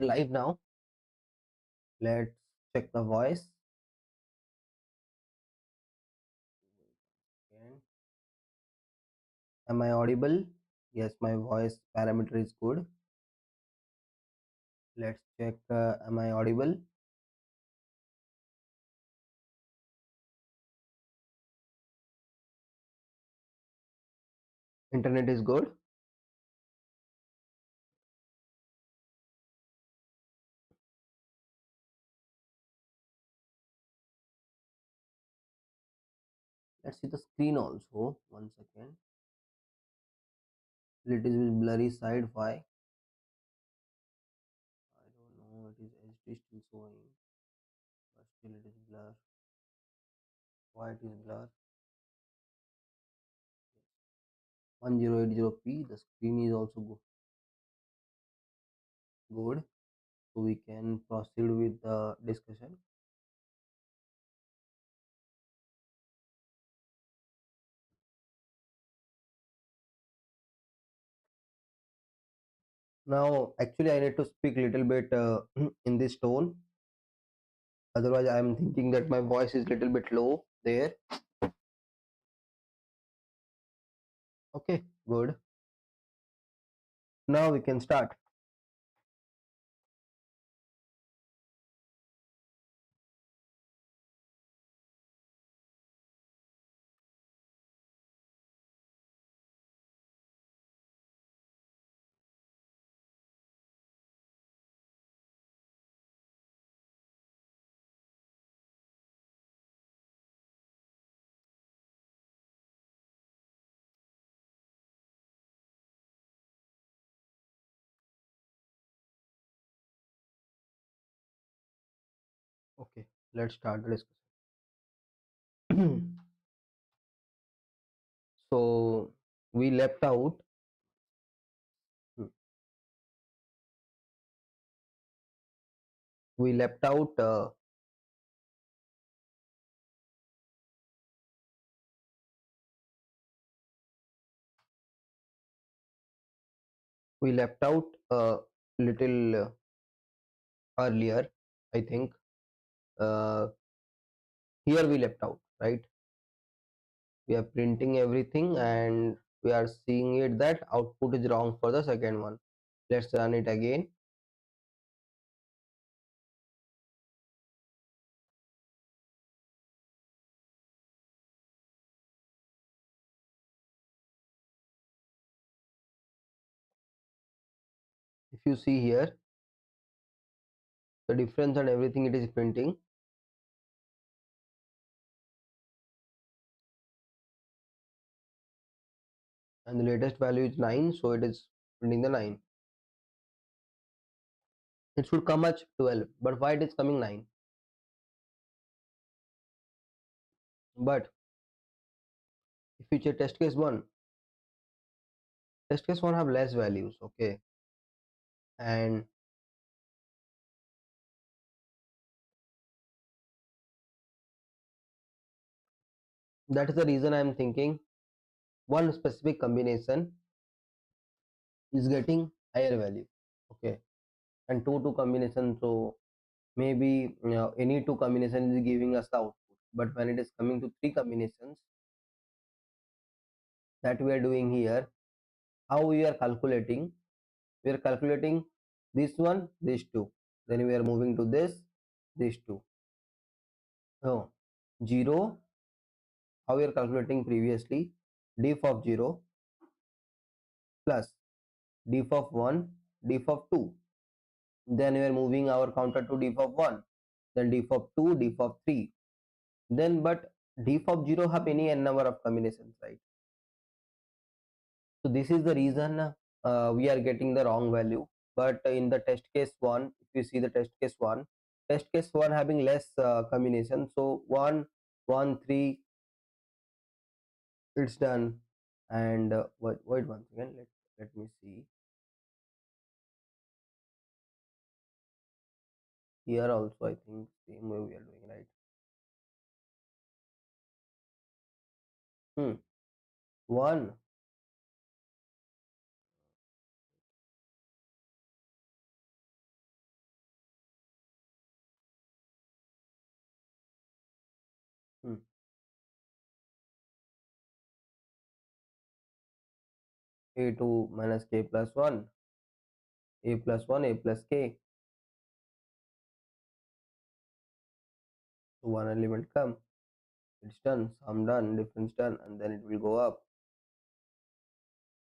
Live now. Let's check the voice. And am I audible? Yes, my voice parameter is good. Let's check. Am I audible? Internet is good. Let's see the screen also. 1 second. Little bit blurry side. Why? I don't know. It is HD still showing, but still it is blur. Why it is blur? 1080p. The screen is also good. So we can proceed with the discussion. Now, actually, I need to speak little bit in this tone. Otherwise, I am thinking that my voice is little bit low there. Okay, good. Now we can start. Okay, let's start the discussion. So we left out. hmm, We left out. We left out a little earlier. I think uh, here we left out. Right. We are printing everything and we are seeing it that output is wrong for the second one. Let's run it again. If you see here, the difference and everything it is printing, and the latest value is 9, so it is printing the 9. It should come as 12, but why it is coming 9? But if you check test case 1 have less values, okay, and that is the reason I am thinking one specific combination is getting higher value, okay, and two combination, so maybe any two combination is giving us the output, but when it is coming to three combinations that we are doing here, how we are calculating? We are calculating this one, these two, then we are moving to this, these two. So 0, how we are calculating previously, diff of 0 plus diff of 1, diff of 2, then we are moving our counter to diff of 1, then diff of 2, diff of 3, then but diff of 0 have any n number of combinations, right? So this is the reason we are getting the wrong value. But in the test case 1, if you see the test case 1 having less combination, so 1 1 3, it's done. And wait once again, let me see. Here also I think same way we are doing, right? 1, Hmm. A2 minus k plus 1, a plus 1, a plus k. So one element come, it's done, sum done, difference done, and then it will go up,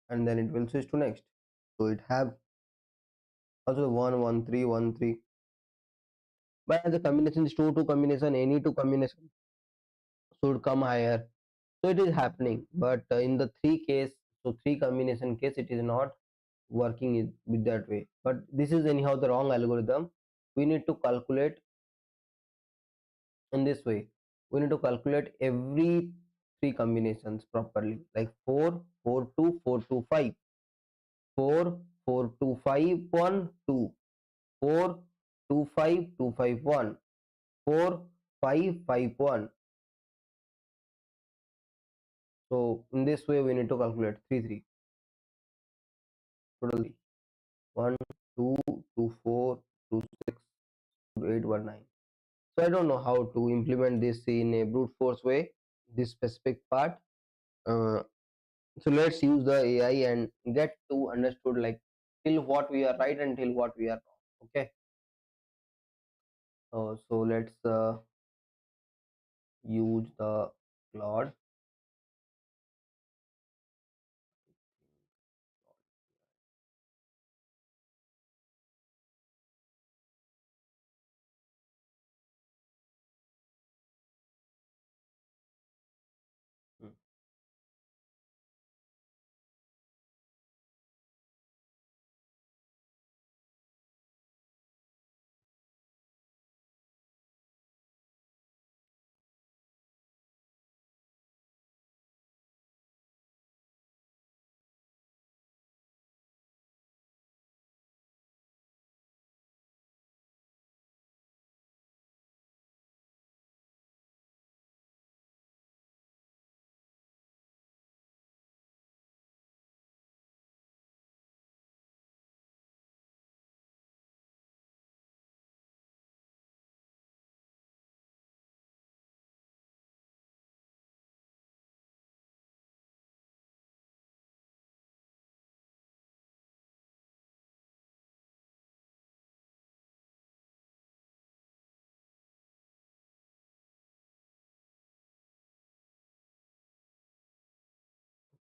and then it will switch to next. So it have also 1 1 3 1 3. But as the combination is 2 2 combination, any two combination should come higher. So it is happening, but in the three case, so three combination case, it is not working with that way. But this is anyhow the wrong algorithm. We need to calculate in this way. We need to calculate every three combinations properly, like 4 4 2 4 2 5, 4 4 2 5 1 2, 4 2 5 2 5 1, 4 5 5 1. So in this way we need to calculate 3 3 totally. 1 2 2 4 2 6 2 8 1 9. So I don't know how to implement this in a brute force way, this specific part. uh, so let's use the AI and get to understood like till what we are right and till what we are wrong. Okay. So let's use the Claude. Hmm.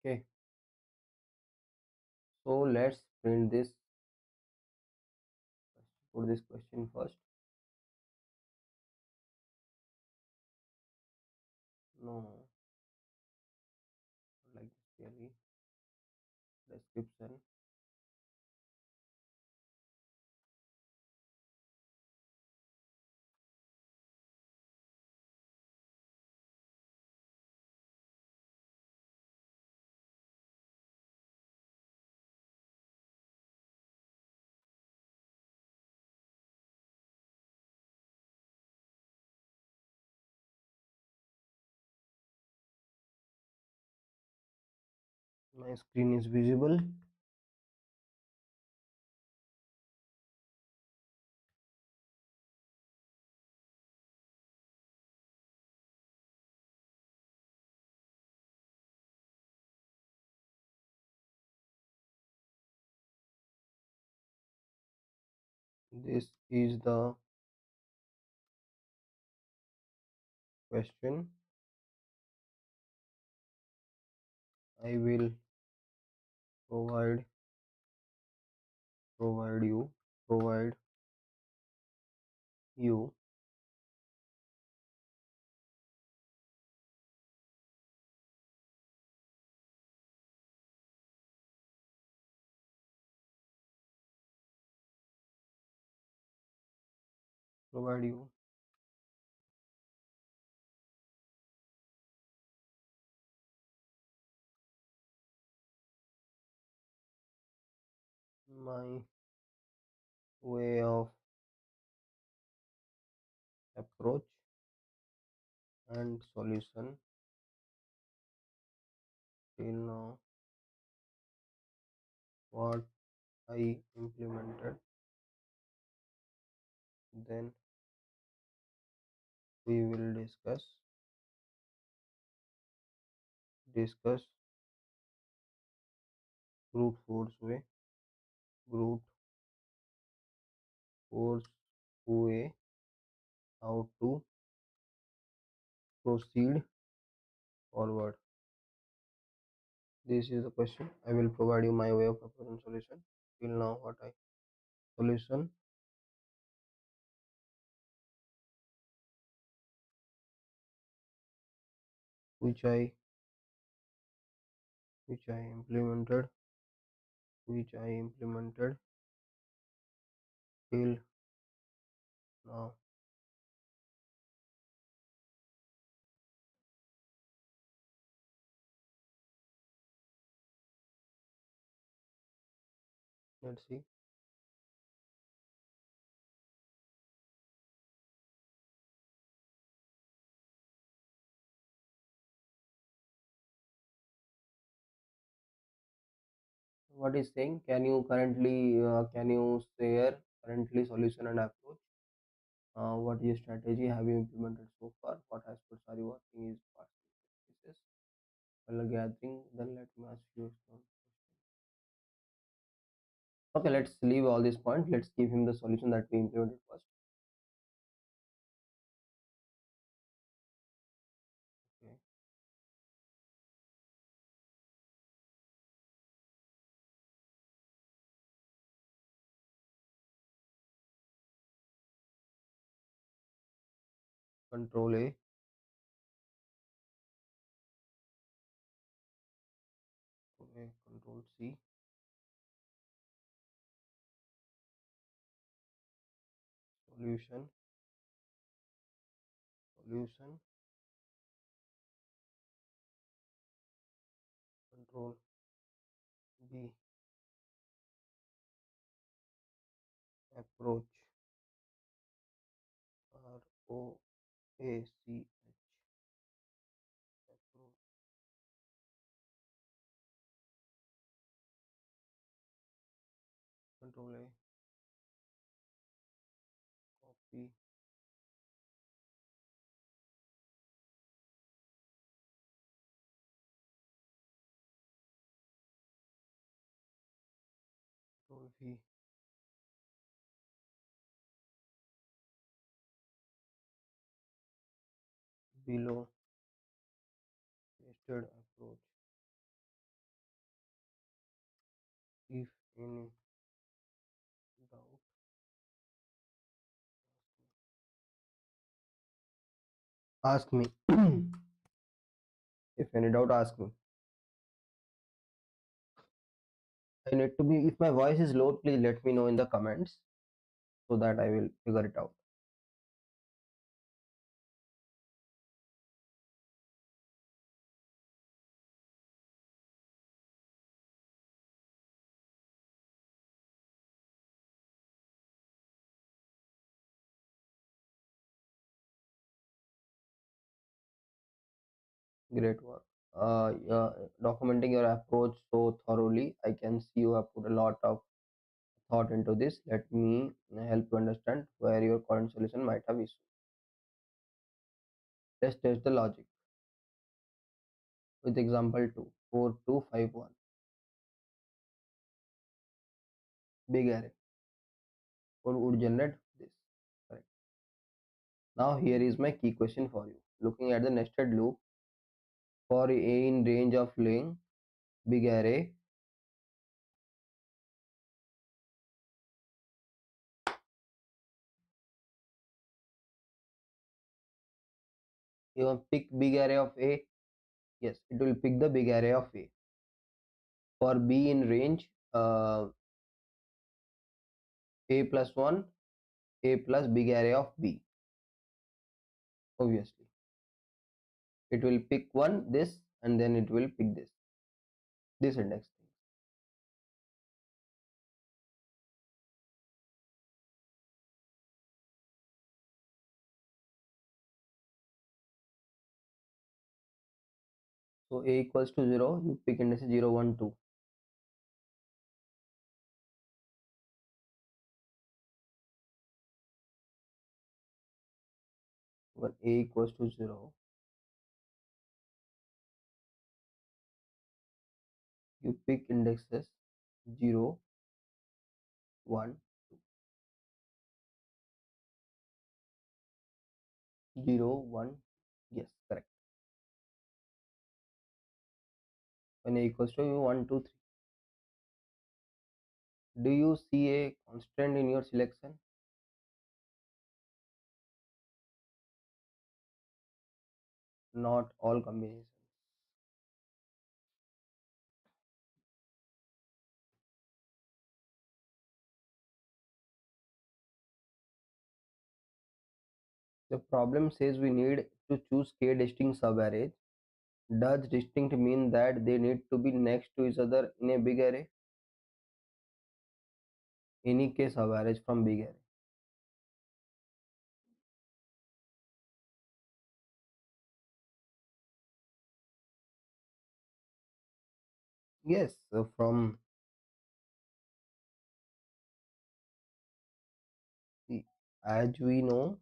Okay. So let's print this. Put this question first. No, like this really. Description. My screen is visible. This is the question. I will provide provide you provide you provide you my way of approach and solution till now, what I implemented, then we will discuss discuss brute force way, brute force way, how to proceed forward. This is the question. I will provide you my way of proposing solution. Till now, what I solution which I which I implemented which I implemented till now. Let's see. What is saying? Can you share currently solution and approach? What is strategy have you implemented so far? What aspects are you working is past cases? While gathering, then let me ask you some questions. Okay, let's leave all these points. Let's give him the solution that we implemented first. Okay. Control A. Okay. Control C. Solution. Solution. Control B. Approach. ROACH. Approach. Control A. Copy. Control V. Below listed approach. If any doubt, ask me. If any doubt, ask me. I need to be. If my voice is low, please let me know in the comments so that I will figure it out. Great work. Yeah, documenting your approach so thoroughly. I can see you have put a lot of thought into this. Let me help you understand where your current solution might have issues. Let's test the logic with example 2, 4251. Big array. Code would generate this. Correct. Now here is my key question for you. Looking at the nested loop for a in range of length, big array, you want pick big array of A. Yes, it will pick the big array of A. For B in range, A plus 1, A plus big array of B. Obviously, it will pick one, this, and then it will pick this index thing. So A equals to 0, you pick indices 0, 1, 2. When A equals to 0, you pick indexes 0, 1, 0, 1. Yes, correct. When a equals to 1, 2, 3. Do you see a constant in your selection? Not all combinations. The problem says we need to choose k distinct subarrays. Does distinct mean that they need to be next to each other in a big array? Any k subarrays from big array. Yes, so from the, as we know,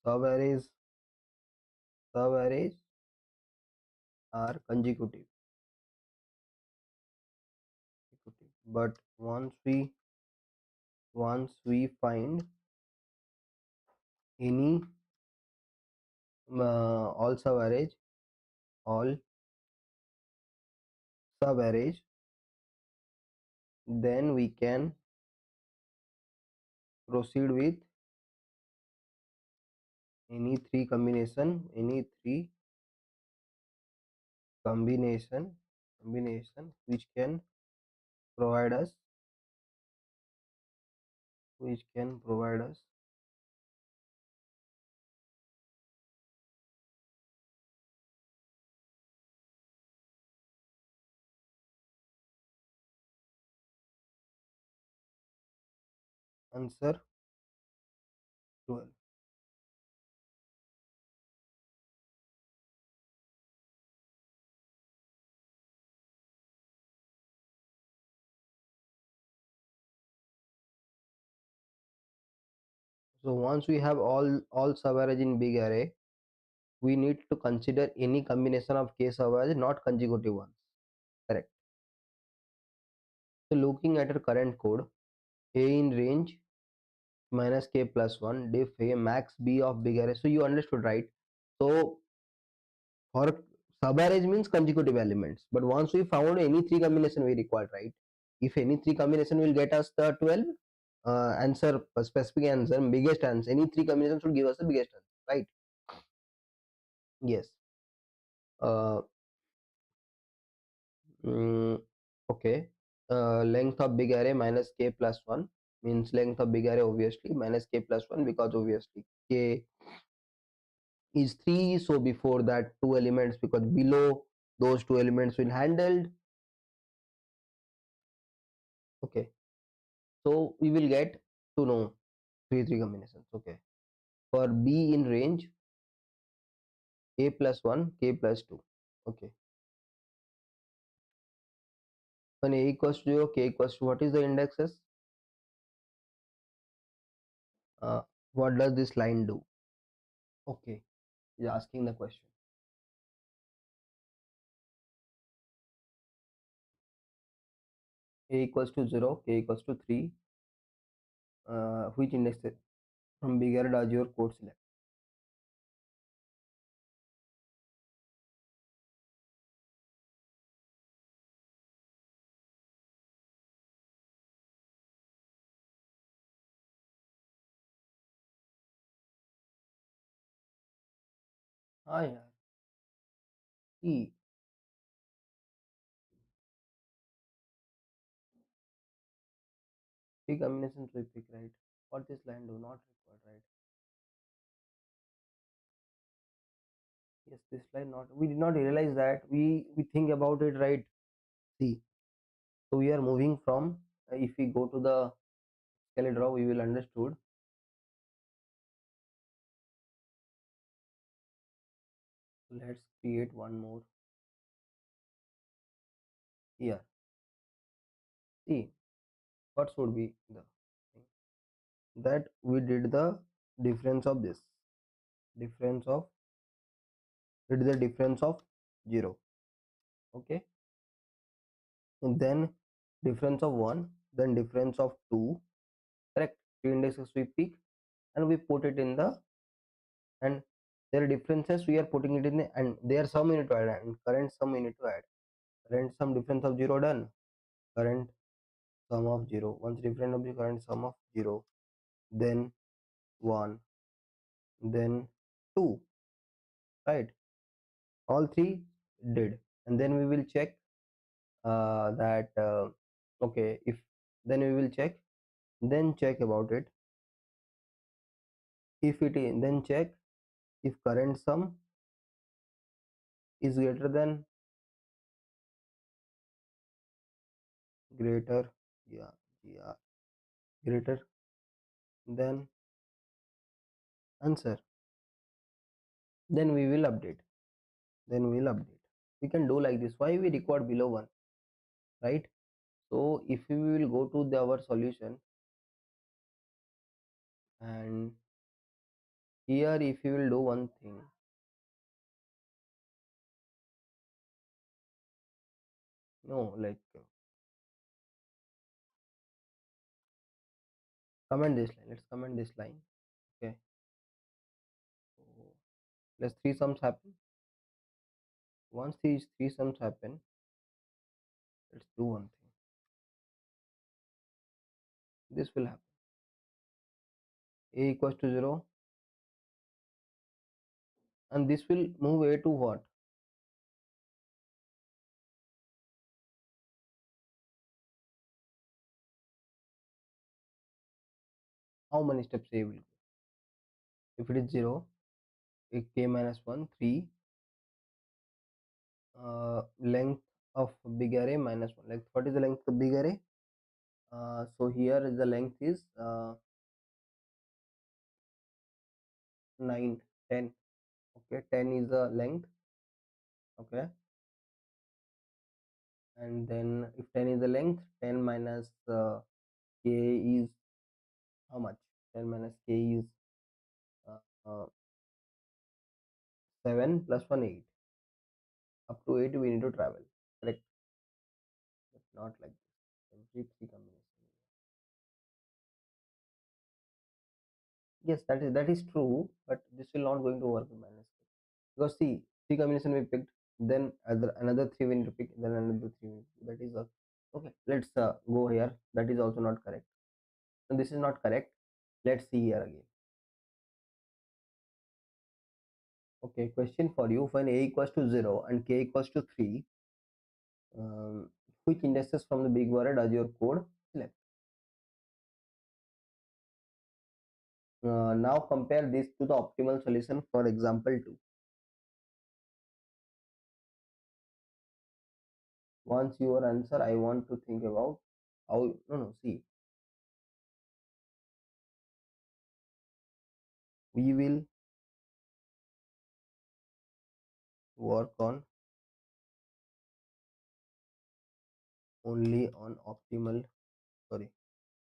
subarrays subarrays are consecutive. But once we find any all all subarrays, then we can proceed with any three combination provide us which can provide us answer 12. So once we have all subarrays in big array, we need to consider any combination of k subarrays, not consecutive ones. Correct. So looking at our current code, a in range minus k plus 1 diff a max b of big array. So you understood, right? So for subarrays means consecutive elements, but once we found any three combination we required, right? If any three combination will get us the 12 answer, specific answer, biggest answer, any three combinations will give us the biggest answer, right? Yes. uh, mm, okay. Length of big array minus k plus 1 means length of big array obviously minus k plus 1, because obviously k is 3, so before that two elements, because below those two elements will handled. Okay, so we will get to know three combinations. Okay, for b in range k plus 1 k plus 2. Okay, when a equals to 0 k equals to, what is the indexes? uh, what does this line do? Okay, is asking the question. A equals to 0 k equals to 3, which index from bigger does your code select? हाँ यार, E, three combinations we pick, right? What this line do? Not required, right? Yes, this line not, we did not realize that, we think about it, right? See, so we are moving from, if we go to the scale draw, we will understood. Let's create one more here. See, what should be the thing? That we did the difference of this, difference of, did the difference of 0. Okay, and then difference of 1, then difference of 2. Correct, three indices we pick and we put it in the, and there are differences we are putting it in the, and there sum we need to add, and current sum we need to add. Current sum difference of 0 done. Current sum of 0, once difference of the current sum of 0, then 1, then 2, right? All three did, and then we will check that okay, if, then we will check, then check about it. If it is, then check if current sum is greater than, greater, yeah, yeah, greater than answer, then we will update, then we will update. We can do like this. Why we record below 1, right? So if we will go to our solution, and here if you will do one thing, no, like comment this line, let's comment this line. Okay, so let's three sums happen. Once these three sums happen, let's do one thing. This will happen. A equals to 0, and this will move A to what? How many steps A will go? If it is 0, a k minus 1, 3, length of big array minus 1. Like, what is the length of big array? So here is the length is 9, 10. Okay, 10 is the length. Okay, and then if 10 is the length, 10 minus k is how much? 10 minus k is uh, uh, 7 plus 1, 8. Up to 8 we need to travel. Correct, but not like this. Every three combination. Yes, that is true, but this will not going to work in minus k, because see, three combination we picked, then another three we need to pick, then another three we need to pick. That is okay. Let's go here. That is also not correct. So this is not correct. Let's see here again. Okay, question for you. When a equals to 0 and k equals to 3, which indexes from the big word does your code select? Now compare this to the optimal solution for example 2. Once your answer, I want to think about how, no, no, see, we will work on only on optimal, sorry,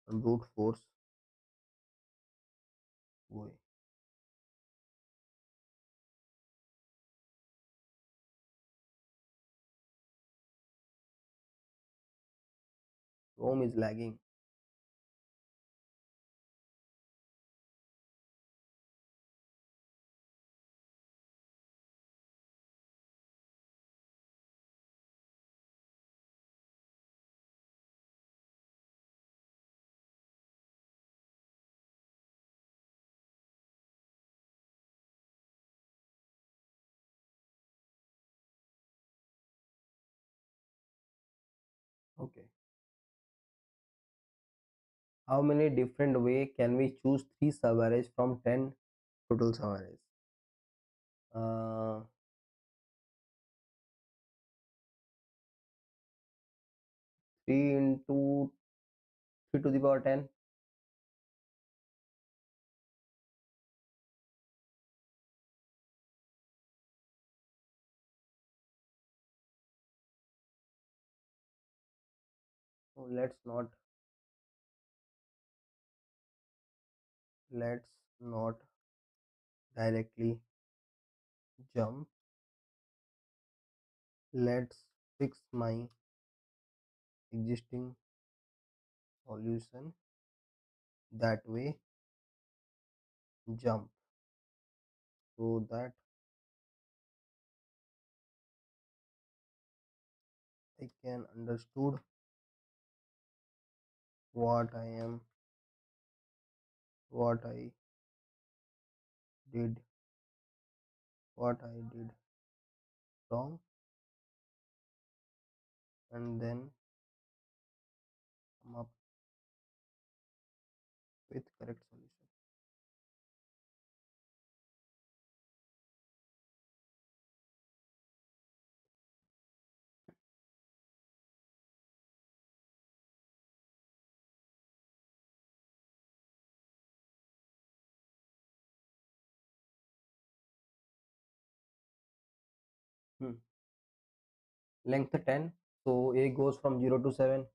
on brute force way. Chrome is lagging. Okay. How many different way can we choose three subarrays from 10 total subarrays? Uh, 3 into 3 to the power 10. So let's not directly jump. Let's fix my existing solution, that way jump so that I can understood what I am, what I did, what I did wrong, and then come up with correct solution. Hmm. Length 10. So A goes from 0 to 7.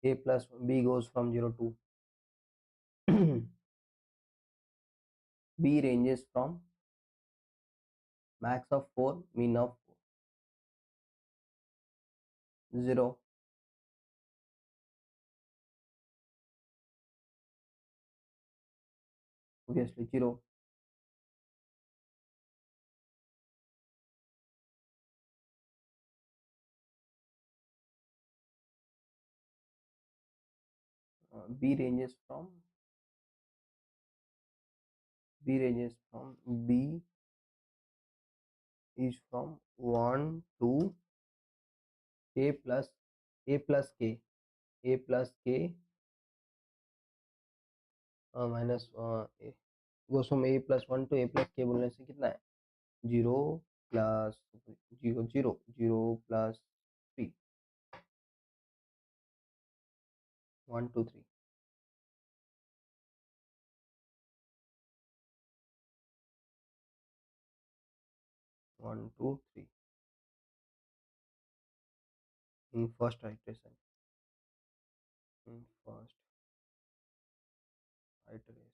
A plus B goes from 0 to B ranges from max of 4, min of 0, obviously 0. B ranges from B is from 1 to A plus K. A plus K minus A goes from A plus 1 to A plus K बोलने से कितना है 0 plus 0 plus 3 1 2 3 1 2 3 in first iteration. In first iteration.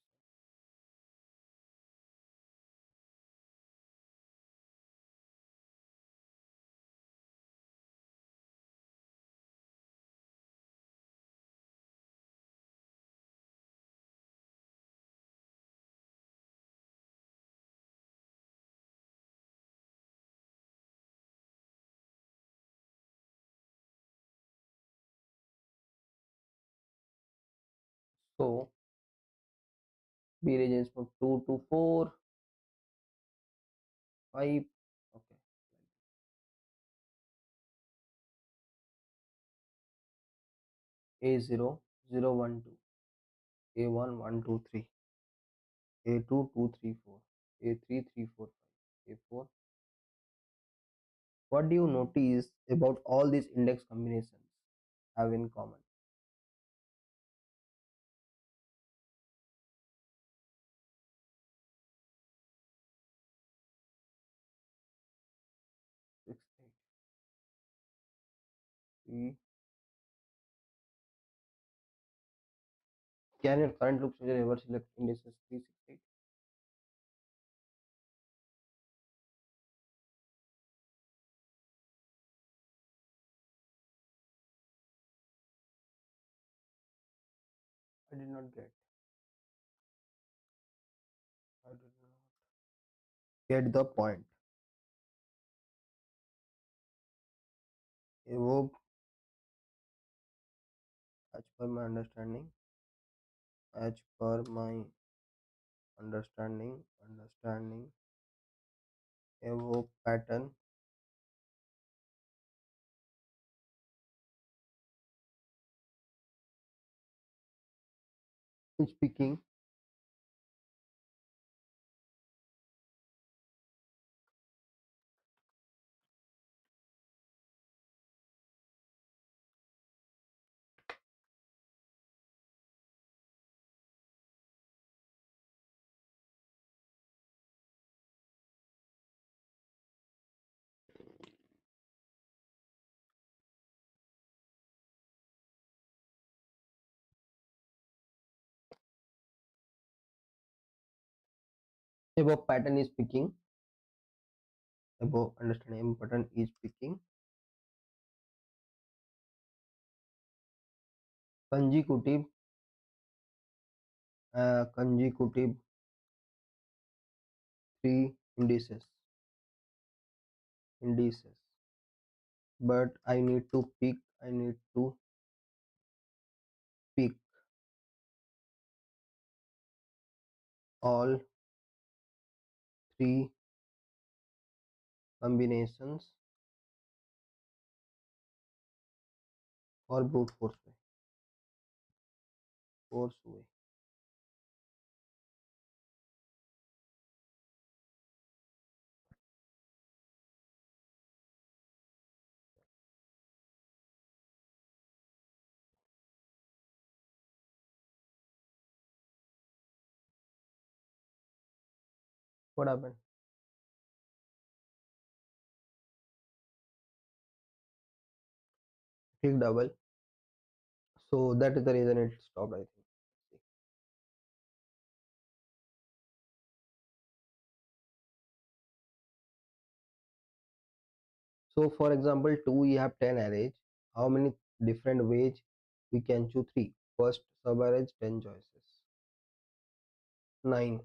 So B ranges from 2 to 4 5. Okay. A 0 0 1 2. A 1 1 2 3. A 2 2 3 4. A 3 3 4 5. A 4. What do you notice about all these index combinations have in common? 6 8 3. Can your current loop suggest ever select indices 3 6 8? I did not get. I did not get the point. Evoke, as per my understanding, as per my understanding, evoke pattern is speaking. Evoke pattern is speaking. Above understanding pattern is speaking. consecutive consecutive three indices, but I need to pick all three combinations for brute force way. What happened? Click double. So that is the reason it stopped, I think. So for example, 2 we have 10 arrays. How many different ways we can choose? 3. First sub array 10 choices. 9.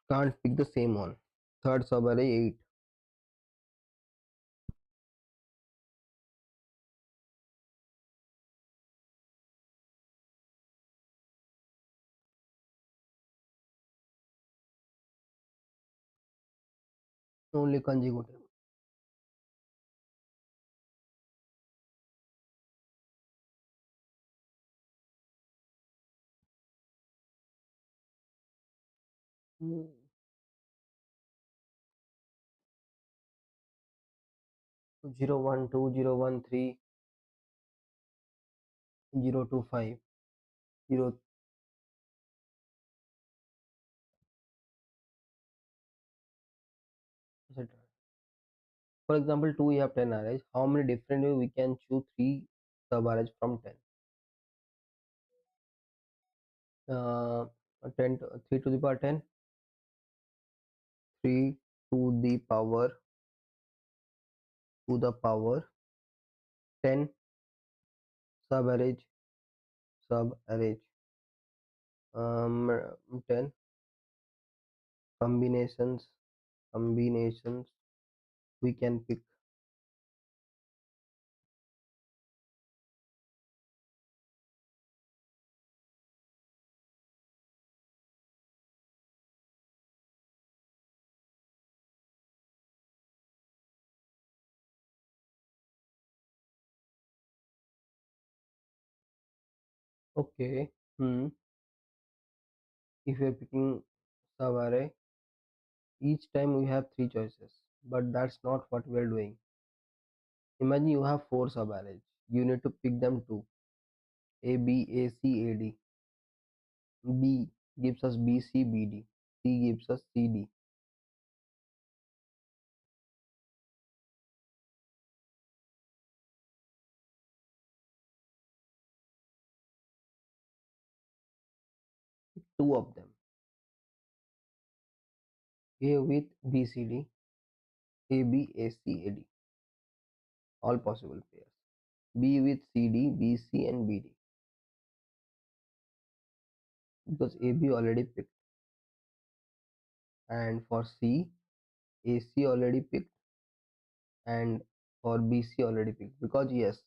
Can't pick the same one. Third sub array 8. Only consecutive. Hmm. 0 1 2 0 1 3 0 2 5 0 etc. For example, 2 we have 10 arrays. How many different way we can choose 3 sub arrays from 10? 10 3 to the power 10, 3 to the power 10 sub arrays sub arrays 10 combinations we can pick. Okay. Hmm. If we are picking sub array, each time we have 3 choices, but that's not what we are doing. Imagine you have 4 sub arrays. You need to pick them two: A, B, A, C, A, D. B gives us B, C, B, D. C gives us C, D. Two of them: A with B, C, D, A, B, A, C, A, D. All possible pairs. B with C, D, B, C, and B, D. Because A, B already picked, and for C, A, C already picked, and for B, C already picked. Because yes,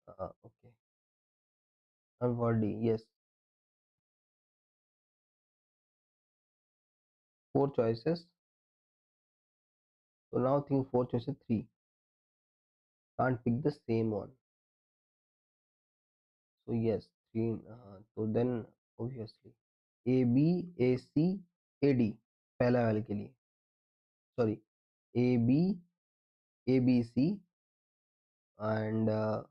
okay, and for D, yes, 4 choices. So now think 4 choices, 3. Can't pick the same one. So yes, 3. So then obviously A B A C A D पहला वाले के लिए, sorry, A B A B C and A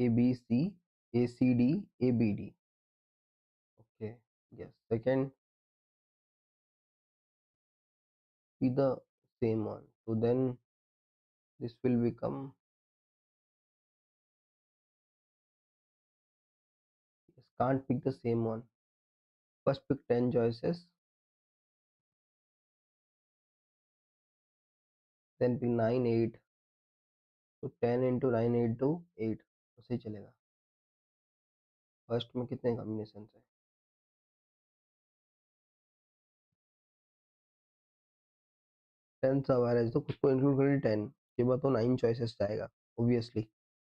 B C A C D A B D. Okay, yes. Second be the same one. So then this will become, yes, can't pick the same one. First pick 10 choices, then pick 9 8. So 10 into 9 8 to 8. उसे चलेगा. First में कितने combination है? 10 सब आ रहा है तो खुद को इंक्लूड करिए 10 के बाद तो 9 चॉइसेस जाएगा obviously.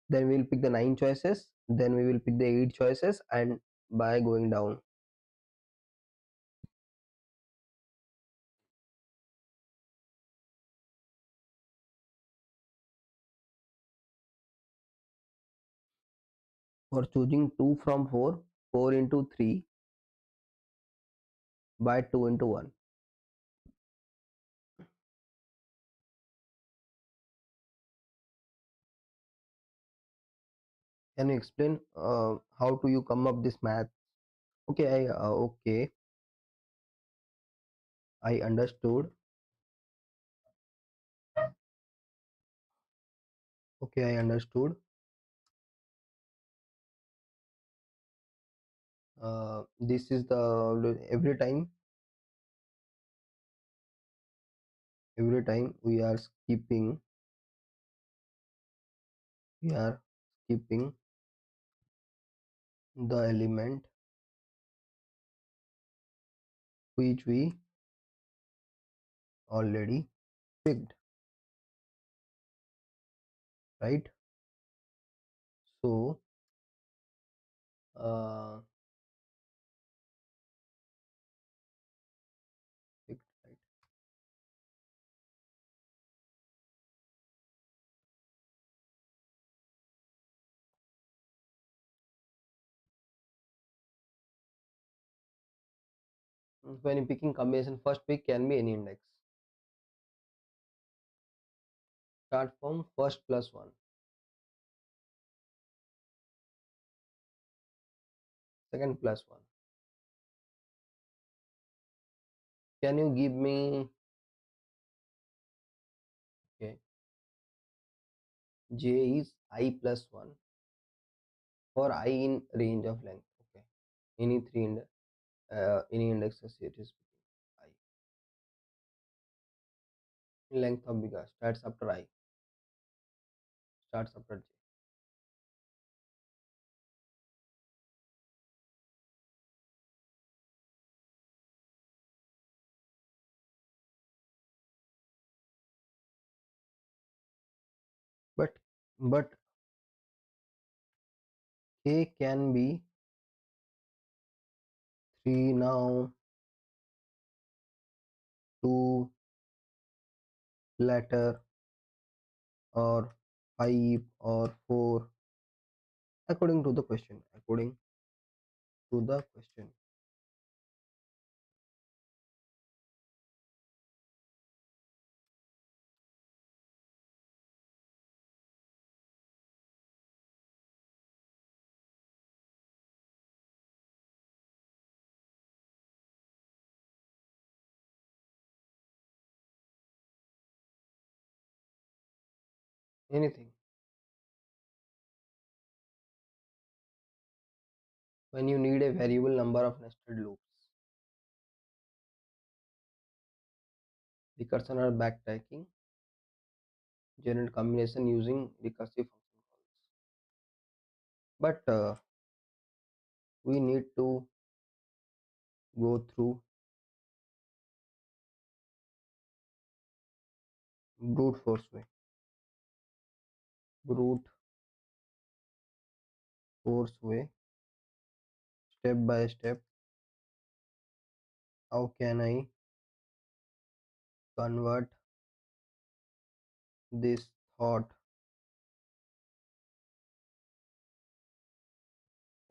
Then we will pick the 9 choices, then we will pick the 8 choices, and by going down. For choosing 2 from 4, 4 into 3 by 2 into 1. Can you explain how do you come up this math? Okay, I understood. Okay, I understood. This is the every time we are skipping the element which we already picked, right? So uh, picked, right? When you picking combination, first pick can be any index. Start from first plus 1, second plus 1. Can you give me, okay, j is I plus 1 for I in range of length. Okay, any indexes it is I in length of bigger starts after j. But k can be 3 now, 2 later, or 5 or 4, according to the question. Anything. When you need a variable number of nested loops, recursion or backtracking, generate combination using recursive function calls. But we need to go through brute force way. Brute force way, step by step. How can I convert this thought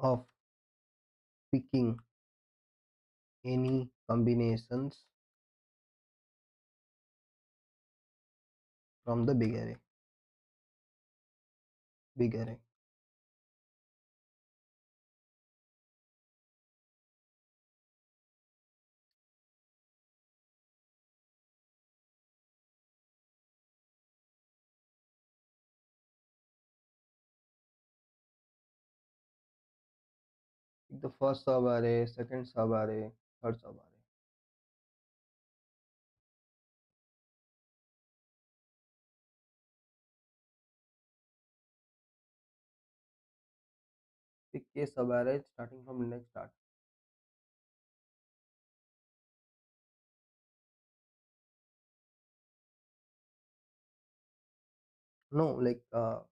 of picking any combinations from the big array? Big array. Pick the first sub array, second sub array, third sub array. Pick a subarray starting from index start. No, like I'm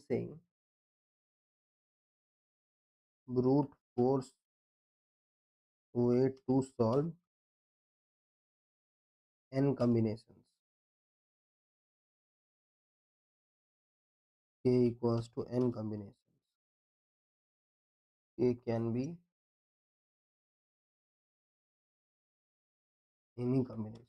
saying brute force way to solve n combinations. K equals to n combinations. K can be any combination.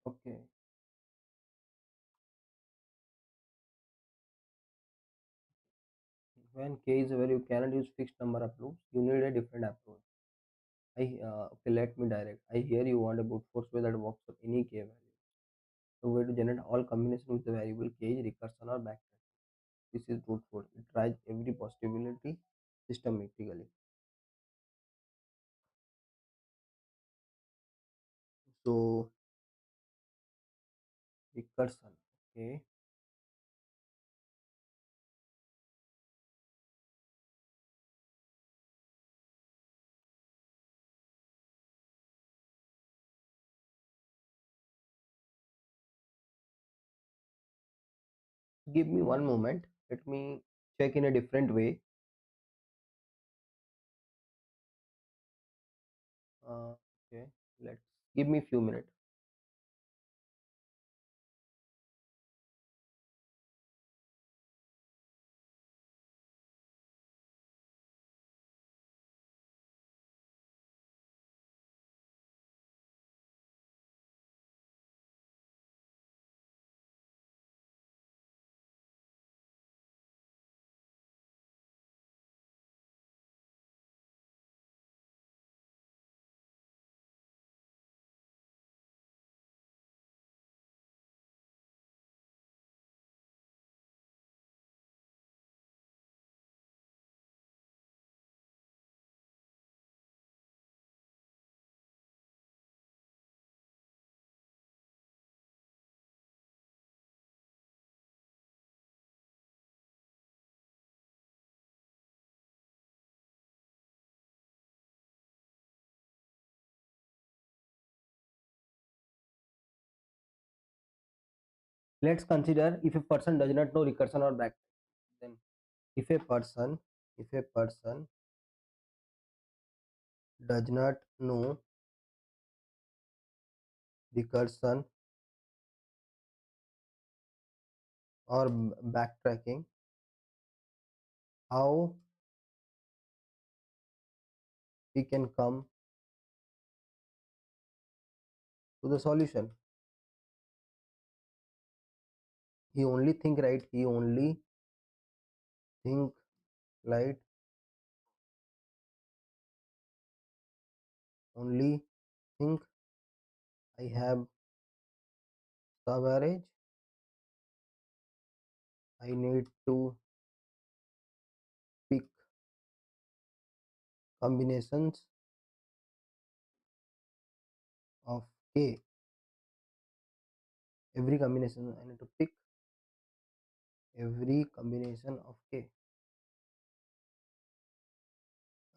Okay. When K is a value, you cannot use fixed number of loops. You need a different approach. Okay, let me direct. I hear you want a brute force way that works for any K value. So way to generate all combination with the variable K is recursion or backtrack. This is brute force. It tries every possibility systematically. So recursion. Okay. Give me one moment. Let me check in a different way. Okay. Let's give me few minutes. Let's consider if a person does not know recursion or backtrack. Then if a person does not know recursion or backtracking, how he can come to the solution? He only think right. He only think right. Only think I have sub average. I need to pick combinations of k. Every combination I need to pick every combination of k.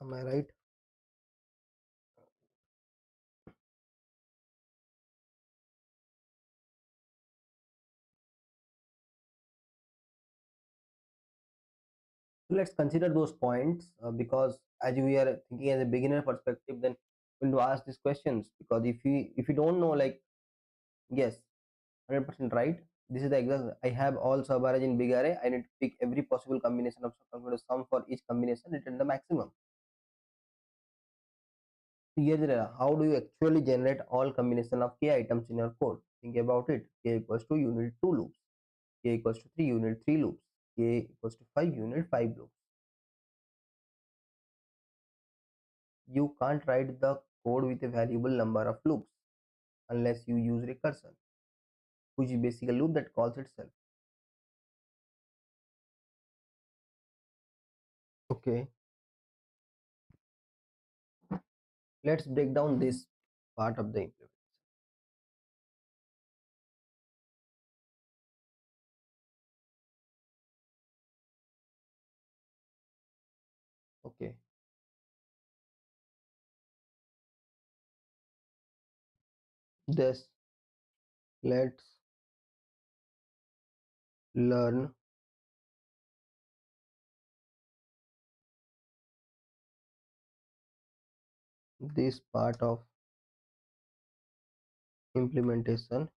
Am I right? So let's consider those points because as we are thinking as a beginner perspective, then we will ask these questions, because if you don't know, like, yes, 100% right. This is the example. I have all sub arrays in big array. I need to pick every possible combination of calculate sum for each combination, return the maximum. So here's how do you actually generate all combination of k items in your code? Think about it. K equals to, you need two loops. K equals to 3, you need three loops. K equals to 5, you need five loops. You can't write the code with a variable number of loops unless you use recursion, which is basically a loop that calls itself. Okay, let's break down this part of the implementation. Okay, this let's learn this part of implementation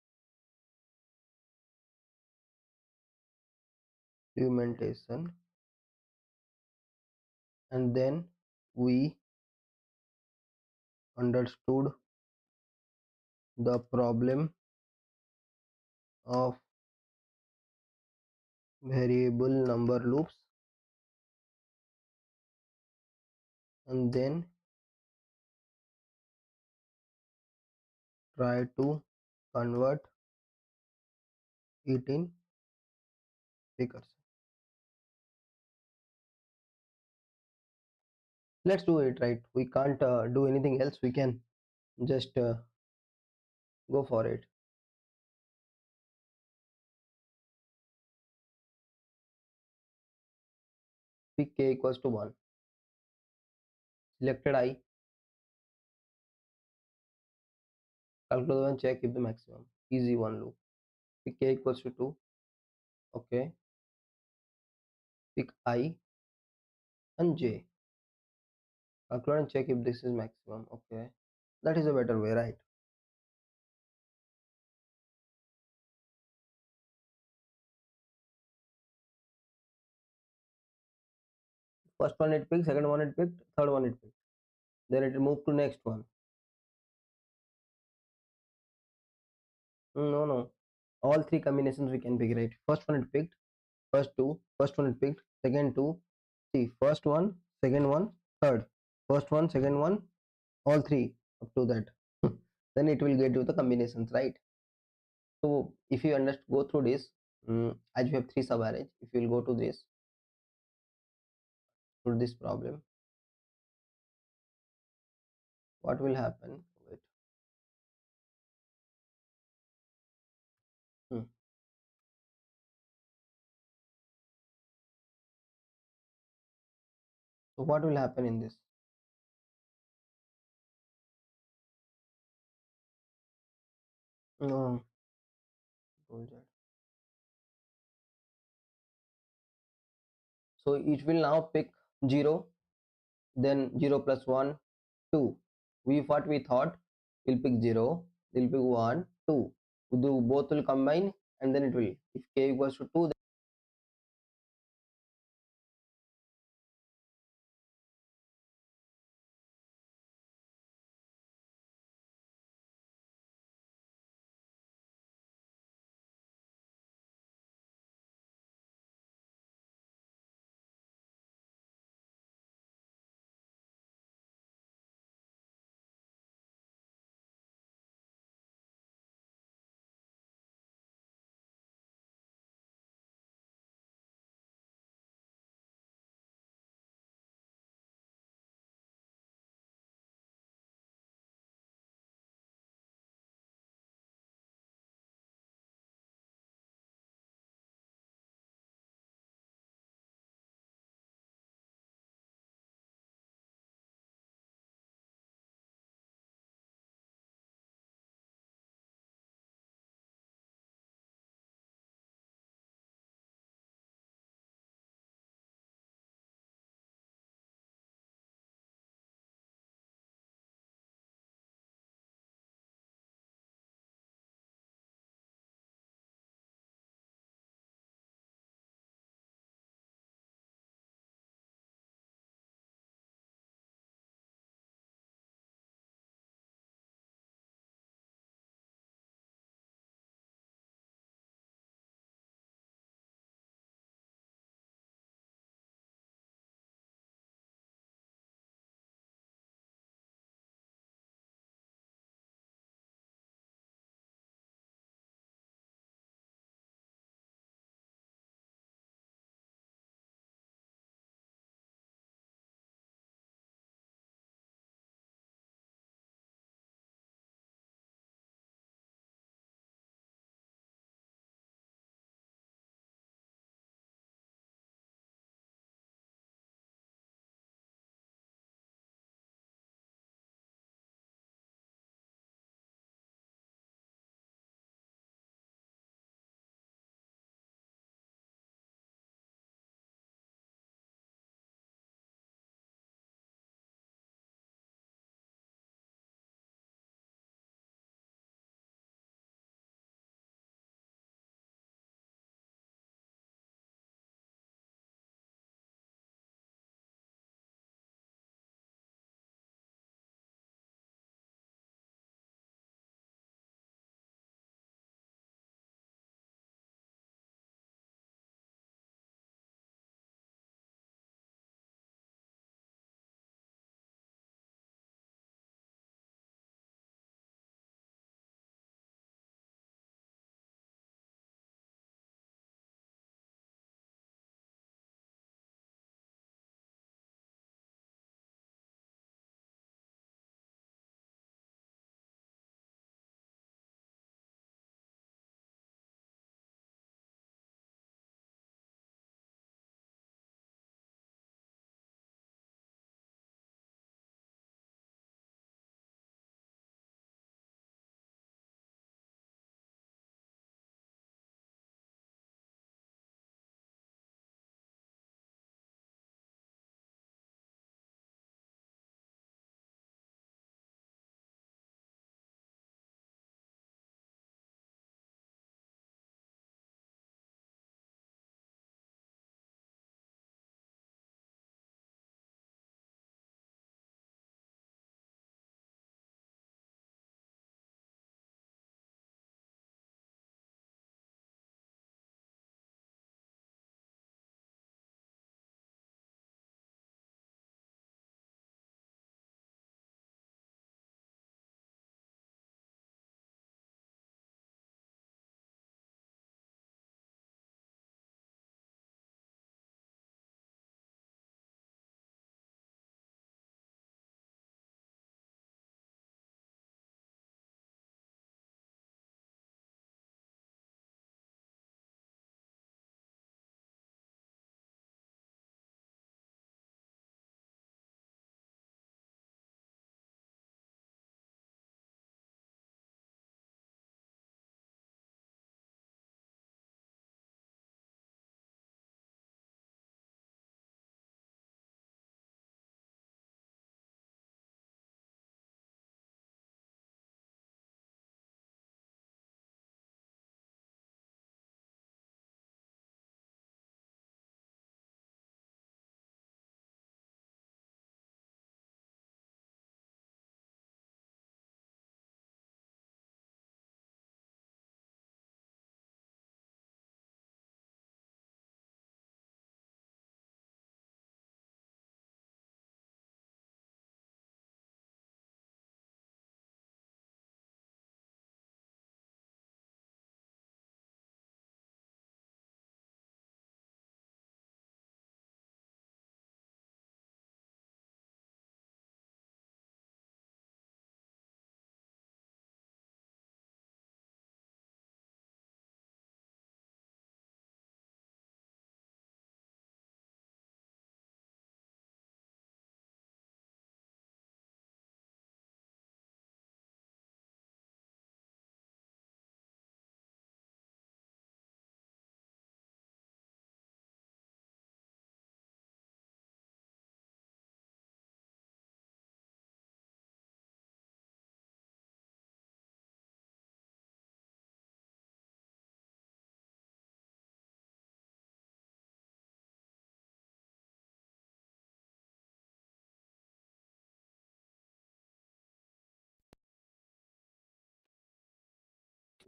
implementation and then we understood the problem of variable number loops, and then try to convert it in recursion. Let's do it, right? We can't do anything else. We can just go for it. Pick k equals to 1, selected I, calculate and check if the maximum, easy one loop. Pick k equals to 2, okay, pick I and j, calculate and check if this is maximum, okay. That is a better way, right? First one it picked, second one it picked, third one it picked, then it moved to next one. No, no, all three combinations we can pick, right? First one it picked, first two, first one it picked, second two, see, first one, second one, third, first one, second one, all three up to that. Then it will get you the combinations, right? So if you go through this, as you have three sub arrays, if you will go to this, to this problem, what will happen? Wait. Hmm. So what will happen in this? No, hold that. So it will now pick 0, then 0 plus 1, 2. What we thought, will pick 0, will pick 1, 2. Both will combine, and then it will, if k equals to 2,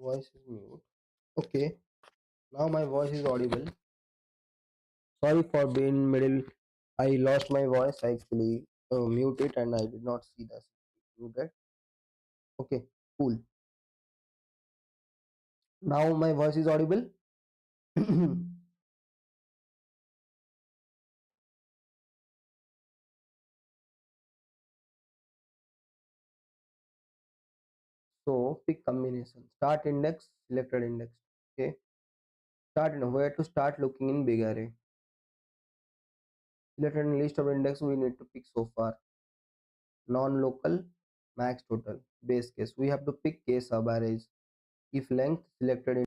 Voice is mute. Okay, now my voice is audible. Sorry for being middle. I lost my voice. I actually mute it and I did not see this muted. Okay, cool. Now my voice is audible. So pick combination. Start index, selected index. Okay. Start in where to start looking in big array. Selected in list of index we need to pick so far. Non-local, max total, base case. We have to pick case sub arrays. If length selected in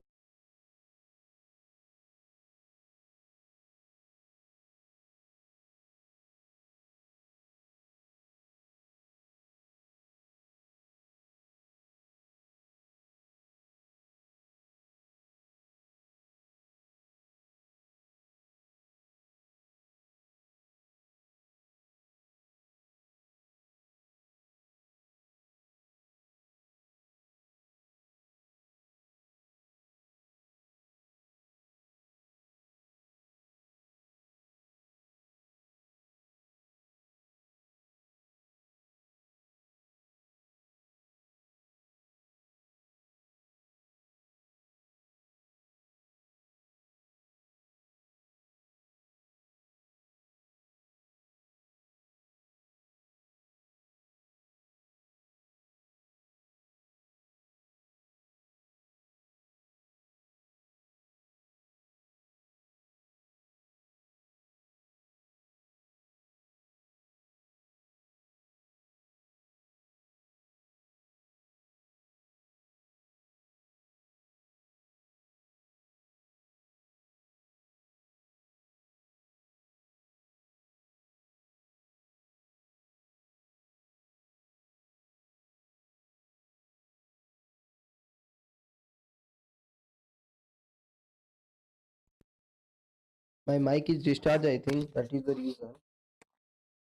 my mic is discharged, I think that is the reason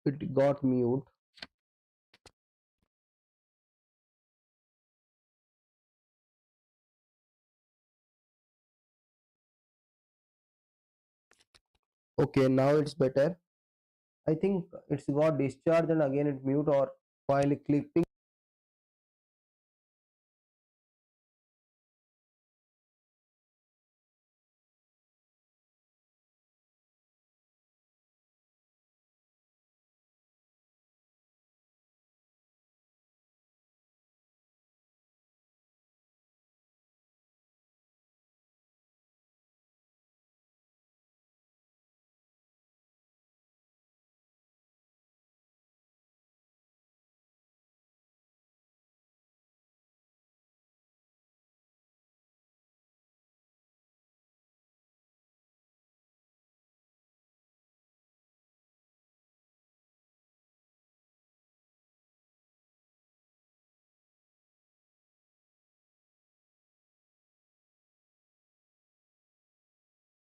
it got mute. Okay, now it's better. I think it's got discharged and again it mute or while clipping.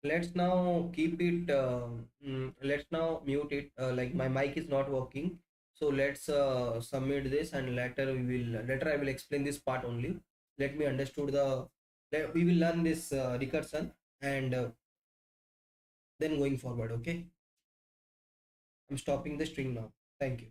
Let's now keep it let's now mute it, like my mic is not working, so let's submit this and later I will explain this part only. Let me understood we will learn this recursion and then going forward. Okay, I'm stopping the string now. Thank you.